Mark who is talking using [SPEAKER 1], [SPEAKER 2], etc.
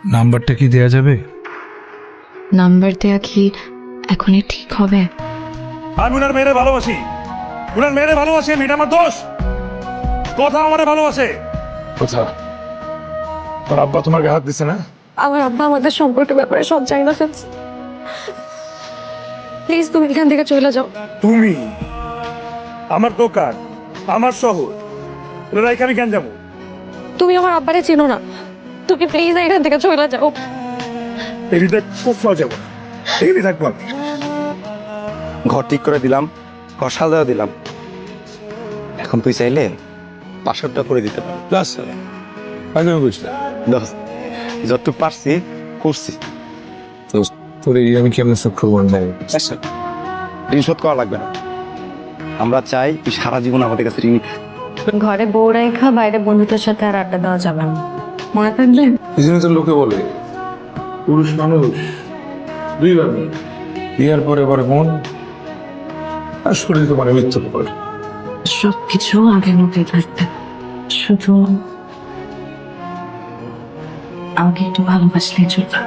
[SPEAKER 1] নাম্বারটা কি দেয়া যাবে?
[SPEAKER 2] নাম্বার দেয়া কি এখনই ঠিক হবে?
[SPEAKER 3] আমি উনার মেয়েরে ভালোবাসি, উনার মেয়েরে ভালোবাসি, মেয়েটা আমার দোষ। কথা আমারে ভালোবাসে।
[SPEAKER 1] কোথা? তোর আব্বা তোমার গায়ে হাত দিছে না?
[SPEAKER 2] আমার আব্বা আমাদের সম্পর্কের ব্যাপারে সব জানি না ফেলছে। প্লিজ তুমি এখান থেকে চলে যাও।
[SPEAKER 3] তুমি আমার দোকান, আমার শহর, ওরা এখানে কেন যাবো?
[SPEAKER 2] তুমি আমার আব্বারে চেনো না, তুমি প্লিজ এখান থেকে চলে যাও।
[SPEAKER 3] এদিকে কোথাও যাবো না, এদিকে থাকবো আমি।
[SPEAKER 4] ঘর ঠিক করে দিলাম, ঘর সাজাও দিলাম। এখন তুই চাইলে পাশেরটা করে দিতে পারি।
[SPEAKER 1] প্লাস আগে বুঝলাম
[SPEAKER 4] দোস্ত, যতটুকু পারছি করছি।
[SPEAKER 1] তোর এই আমি কেমন সব খবর নেই।
[SPEAKER 4] ঋণ শোধ করা লাগবে না। আমরা চাই তুই সারা জীবন আমাদের কাছে ঋণ।
[SPEAKER 2] ঘরে বউ রেখা বাইরে বন্ধুদের সাথে আর আড্ডা দেওয়া যাবে না, মনে থাকবে।
[SPEAKER 1] এই জন্য তো লোকে বলে পুরুষ মানুষ দুইবার বিয়ার পরে পরে মন আর শরীর তো মানে মৃত্যু করে।
[SPEAKER 2] সবকিছু আগের মতোই থাকবে, শুধু আমাকে একটু ভালোবাসলে চলবে।